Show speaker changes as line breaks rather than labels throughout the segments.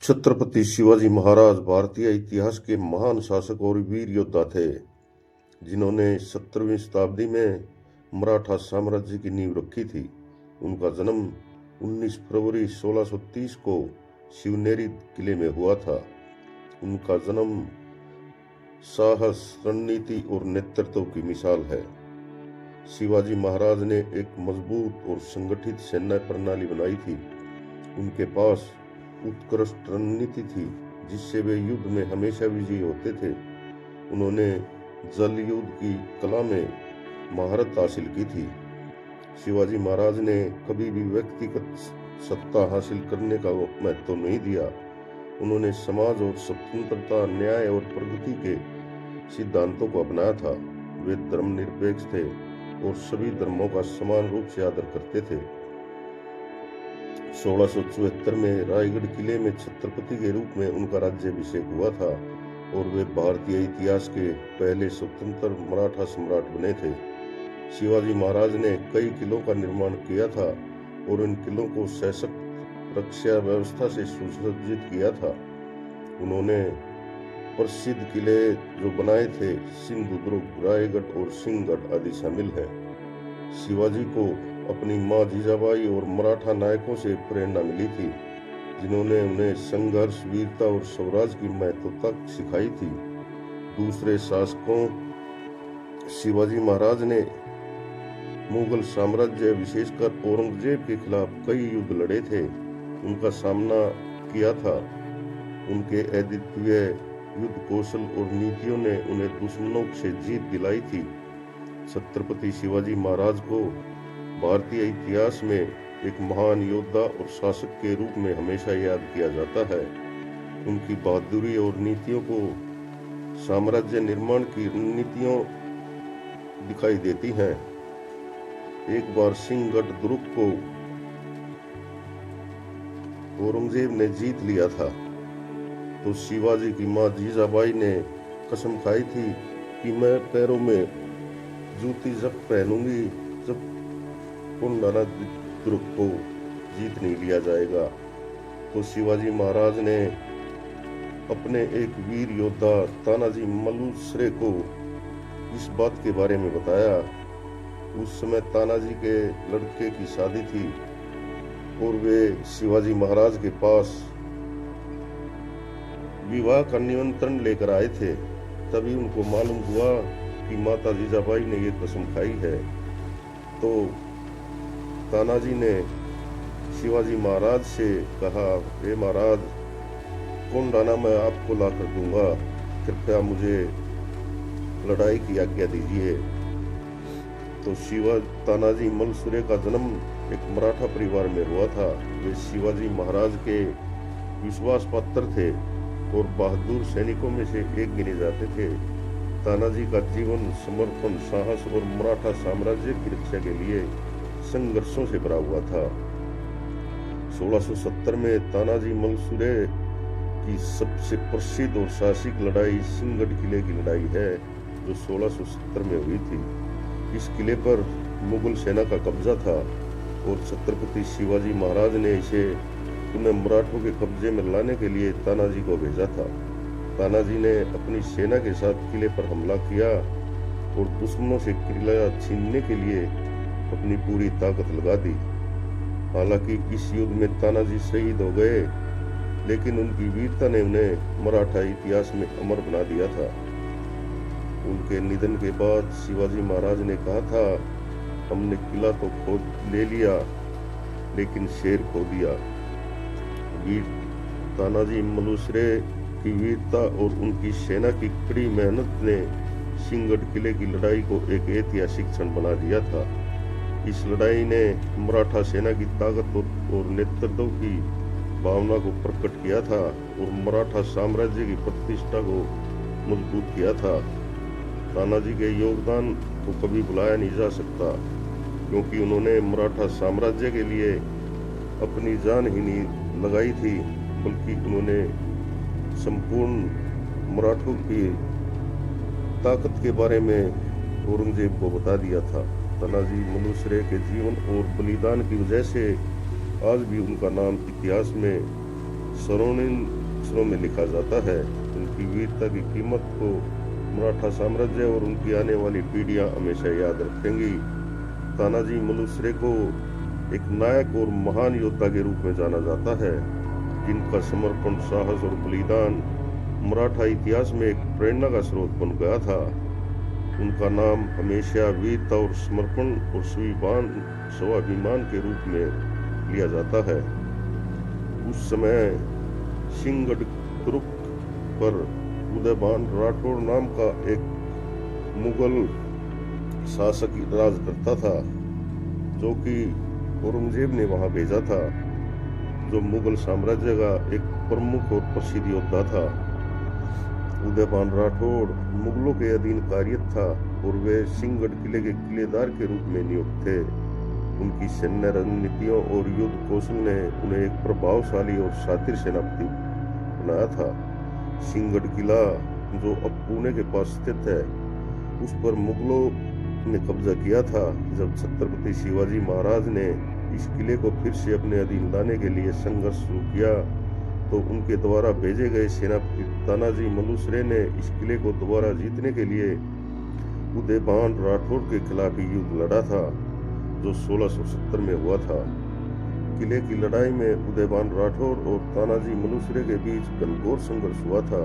छत्रपति शिवाजी महाराज भारतीय इतिहास के महान शासक और वीर योद्धा थे, जिन्होंने 17वीं शताब्दी में मराठा साम्राज्य की नींव रखी थी। उनका जन्म 19 फरवरी 1630 को शिवनेरी किले में हुआ था। उनका जन्म साहस, रणनीति और नेतृत्व की मिसाल है। शिवाजी महाराज ने एक मजबूत और संगठित सेना प्रणाली बनाई थी। उनके पास उत्कृष्ट रणनीति थी, जिससे वे युद्ध में हमेशा विजयी होते थे। उन्होंने जल युद्ध की कला में महारत हासिल की थी। शिवाजी महाराज ने कभी भी व्यक्तिगत सत्ता हासिल करने का महत्व नहीं दिया। उन्होंने समाज और स्वतंत्रता, न्याय और प्रगति के सिद्धांतों को अपनाया था। वे धर्मनिरपेक्ष थे और सभी धर्मों का समान रूप से आदर करते थे। 1674 में रायगढ़ किले में छत्रपति के रूप में उनका राज्याभिषेक हुआ था और वे भारतीय इतिहास के पहले स्वतंत्र मराठा सम्राट बने थे। शिवाजी महाराज ने कई किलों का निर्माण किया था और इन किलों को सशक्त रक्षा व्यवस्था से सुसज्जित किया था। उन्होंने प्रसिद्ध किले जो बनाए थे, सिंधुदुर्ग, रायगढ़ और सिंहगढ़ आदि शामिल हैं। शिवाजी को अपनी मां जीजाबाई और मराठा नायकों से प्रेरणा मिली थी, जिन्होंने उन्हें संघर्ष, वीरता और स्वराज की महत्वता सिखाई थी। दूसरे शासकों शिवाजी महाराज ने मुगल साम्राज्य, विशेषकर औरंगजेब के खिलाफ कई युद्ध लड़े थे, उनका सामना किया था। उनके अद्वितीय युद्ध कौशल और नीतियों ने उन्हें दुश्मनों से जीत दिलाई थी। छत्रपति शिवाजी महाराज को भारतीय इतिहास में एक महान योद्धा और शासक के रूप में हमेशा याद किया जाता है। उनकी बहादुरी और नीतियों को साम्राज्य निर्माण की रणनीतियों दिखाई देती हैं। एक बार सिंहगढ़ दुर्ग को औरंगजेब ने जीत लिया था, तो शिवाजी की मां जीजाबाई ने कसम खाई थी कि मैं पैरों में जूती जब पहनूंगी जब कोंडाना दुर्ग को जीत नहीं लिया जाएगा। तो शिवाजी महाराज ने अपने एक वीर योद्धा तानाजी मलुसरे को इस बात के बारे में बताया। उस समय तानाजी के लड़के की शादी थी और वे शिवाजी महाराज के पास विवाह का निमंत्रण लेकर आए थे। तभी उनको मालूम हुआ कि माता जीजाबाई ने ये कसम खाई है। तो तानाजी ने शिवाजी महाराज से कहा, हे महाराज, कोंडाना मैं आपको ला कर दूंगा, कृपया मुझे लड़ाई की आज्ञा दीजिए। तो तानाजी मलुसरे का जन्म एक मराठा परिवार में हुआ था। वे शिवाजी महाराज के विश्वास पात्र थे और बहादुर सैनिकों में से एक गिने जाते थे। तानाजी का जीवन समर्पण, साहस और मराठा साम्राज्य की रक्षा के लिए संघर्षों से भरा हुआ था। 1670 में तानाजी मलुसरे की सबसे प्रसिद्ध और साहसिक लड़ाई सिंहगढ़ किले की लड़ाई है, जो 1670 में हुई थी। इस किले पर मुगल सेना का कब्जा था और छत्रपति शिवाजी महाराज ने इसे पुनः मराठों के कब्जे में लाने के लिए तानाजी को भेजा था। तानाजी ने अपनी सेना के साथ किले पर हमला किया और दुश्मनों से किला छीनने के लिए अपनी पूरी ताकत लगा दी। हालांकि इस युद्ध में तानाजी शहीद हो गए, लेकिन उनकी वीरता ने उन्हें मराठा इतिहास में अमर बना दिया था। उनके निधन के बाद शिवाजी महाराज ने कहा था, हमने किला तो खो ले लिया, लेकिन शेर खो दिया। वीर तानाजी मलुसरे की वीरता और उनकी सेना की कड़ी मेहनत ने सिंहगढ़ किले की लड़ाई को एक ऐतिहासिक क्षण बना दिया था। इस लड़ाई ने मराठा सेना की ताकत और नेतृत्व की भावना को प्रकट किया था और मराठा साम्राज्य की प्रतिष्ठा को मजबूत किया था। तानाजी के योगदान को कभी भुलाया नहीं जा सकता, क्योंकि उन्होंने मराठा साम्राज्य के लिए अपनी जान ही नहीं लगाई थी, बल्कि उन्होंने संपूर्ण मराठों की ताकत के बारे में औरंगजेब को बता दिया था। तानाजी मलुसरे के जीवन और बलिदान की वजह से आज भी उनका नाम इतिहास में स्वर्णिम अक्षरों में लिखा जाता है। उनकी वीरता की कीमत को मराठा साम्राज्य और उनकी आने वाली पीढ़ियां हमेशा याद रखेंगी। तानाजी मालुसरे को एक नायक और महान योद्धा के रूप में जाना जाता है, जिनका समर्पण, साहस और बलिदान मराठा इतिहास में एक प्रेरणा का स्रोत बन गया था। उनका नाम हमेशा वीरता और समर्पण और स्वाभिमान के रूप में लिया जाता है। उस समय सिंहगढ़ तुर्क पर उदयभान राठौड़ नाम का एक मुगल शासक राज करता था, जो कि औरंगजेब ने वहां भेजा था, जो मुगल साम्राज्य का एक प्रमुख और प्रसिद्ध योद्धा था। उदयभान राठौड़ मुगलों के अधीन कार्यरत था और वे सिंहगढ़ किले के किलेदार के रूप में नियुक्त थे। उनकी सैन्य रणनीतियों और युद्ध कौशल ने उन्हें एक प्रभावशाली और शातिर सेनापति बनाया था। सिंहगढ़ किला, जो अब पुणे के पास स्थित है, उस पर मुगलों ने कब्जा किया था। जब छत्रपति शिवाजी महाराज ने इस किले को फिर से अपने अधीन लाने के लिए संघर्ष शुरू किया, तो उनके द्वारा भेजे गए सेनापति तानाजी मालुसरे ने इस किले को दोबारा जीतने के लिए उदयभान राठौड़ के खिलाफ युद्ध लड़ा था, जो 1670 में हुआ था। किले की लड़ाई में उदयभान राठौड़ और तानाजी मालुसरे के बीच घनघोर संघर्ष हुआ था।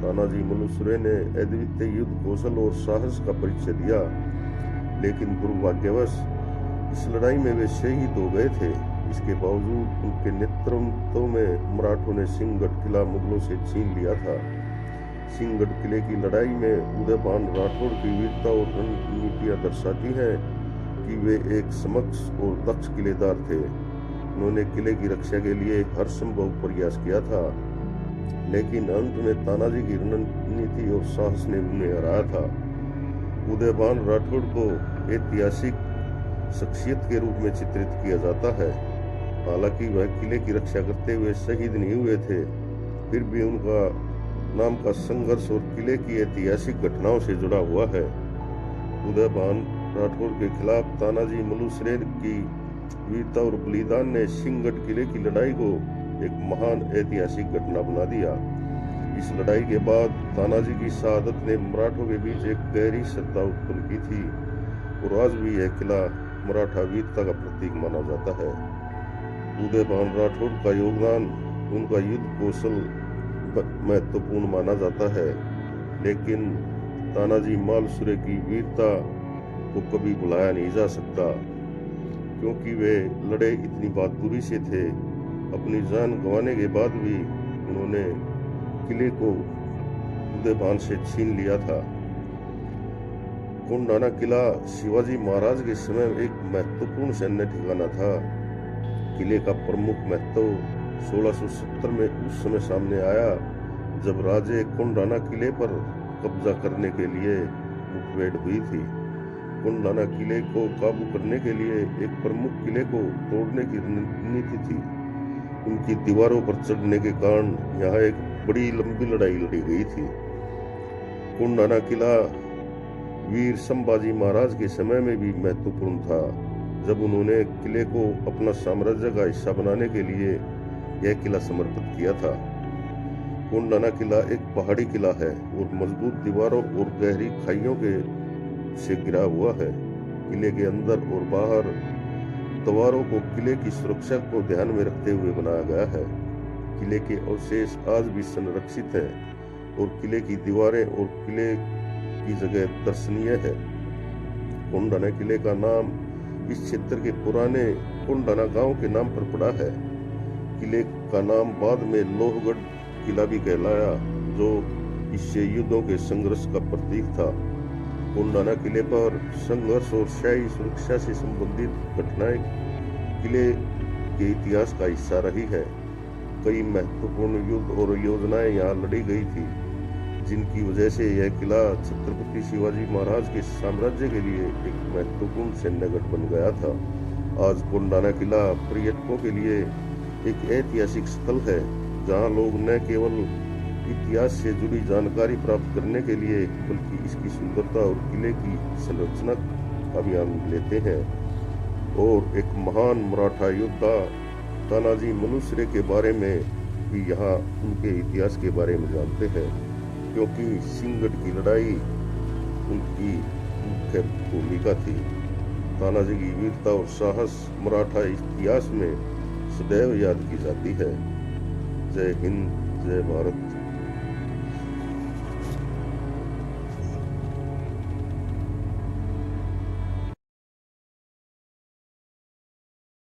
तानाजी मालुसरे ने अद्वितीय युद्ध कौशल और साहस का परिचय दिया, लेकिन दुर्भाग्यवश इस लड़ाई में वे शहीद हो गए थे। इसके बावजूद उनके नेतृत्व में मराठों ने सिंहगढ़ किला मुगलों से छीन लिया था। सिंहगढ़ किले की लड़ाई में उदयभान राठौड़ की वीरता और रणनीतियां दर्शाती हैं कि वे एक समक्ष और दक्ष किलेदार थे। उन्होंने किले की रक्षा के लिए हर संभव प्रयास किया था, लेकिन अंत में तानाजी की रणनीति और साहस ने उन्हें हराया था। उदयभान राठौड़ को ऐतिहासिक शख्सियत के रूप में चित्रित किया जाता है। हालांकि वह किले की रक्षा करते हुए शहीद नहीं हुए थे, फिर भी उनका नाम का संघर्ष और किले की ऐतिहासिक घटनाओं से जुड़ा हुआ है। उदयभान राठौड़ के खिलाफ तानाजी मालुसरे की वीरता और बलिदान ने सिंहगढ़ किले की लड़ाई को एक महान ऐतिहासिक घटना बना दिया। इस लड़ाई के बाद तानाजी की शहादत ने मराठों के बीच एक गहरी श्रद्धा उत्पन्न की थी और आज भी यह किला मराठा वीरता का प्रतीक माना जाता है। उदयभान राठौड़ का योगदान, उनका युद्ध कौशल महत्वपूर्ण माना जाता है, लेकिन तानाजी मालुसरे की वीरता को कभी भुलाया नहीं जा सकता, क्योंकि वे लड़े इतनी बहादुरी से थे। अपनी जान गंवाने के बाद भी उन्होंने किले को उदयभान से छीन लिया था। कोंडाना किला शिवाजी महाराज के समय एक महत्वपूर्ण सैन्य ठिकाना था। किले का प्रमुख महत्व 1670 में उस समय सामने आया, जब राजे कोंडाना किले पर कब्जा करने के लिए मुठभेड़ हुई थी। कोंडाना किले को काबू करने के लिए एक प्रमुख किले को तोड़ने की रणनीति थी। उनकी दीवारों पर चढ़ने के कारण यहाँ एक बड़ी लंबी लड़ाई लड़ी गई थी। कोंडाना किला वीर संभाजी महाराज के समय में भी महत्वपूर्ण था, जब उन्होंने किले को अपना साम्राज्य का हिस्सा बनाने के लिए यह किला समर्पित किया था। कोंडाना किला एक पहाड़ी किला है और मजबूत दीवारों और गहरी खाइयों के से घिरा हुआ है। किले के अंदर और बाहर दीवारों को किले की सुरक्षा को ध्यान में रखते हुए बनाया गया है। किले के अवशेष आज भी संरक्षित हैं और किले की दीवारें और किले की जगह दर्शनीय है। कोंडाना किले का नाम इस क्षेत्र के पुराने कोंडाना गांव के नाम पर पड़ा है। किले का नाम बाद में लोहगढ़ किला भी कहलाया, जो इससे युद्धों के संघर्ष का प्रतीक था। कोंडाना किले पर संघर्ष और शाही सुरक्षा से संबंधित घटनाएं किले के इतिहास का हिस्सा रही है। कई महत्वपूर्ण युद्ध और योजनाएं यहाँ लड़ी गई थी, जिनकी वजह से यह किला छत्रपति शिवाजी महाराज के साम्राज्य के लिए एक महत्वपूर्ण सैन्यगढ़ बन गया था। आज कोंडाना किला पर्यटकों के लिए एक ऐतिहासिक स्थल है, जहां लोग न केवल इतिहास से जुड़ी जानकारी प्राप्त करने के लिए, बल्कि इसकी सुंदरता और किले की संरचना का भी आनंद लेते हैं और एक महान मराठा योद्धा तानाजी मालुसरे के बारे में भी यहाँ उनके इतिहास के बारे में जानते हैं, क्योंकि सिंहगढ़ की लड़ाई उनकी मुख्य भूमिका थी। तानाजी की वीरता और साहस मराठा इतिहास में सदैव याद की जाती है। जय हिंद, जय भारत।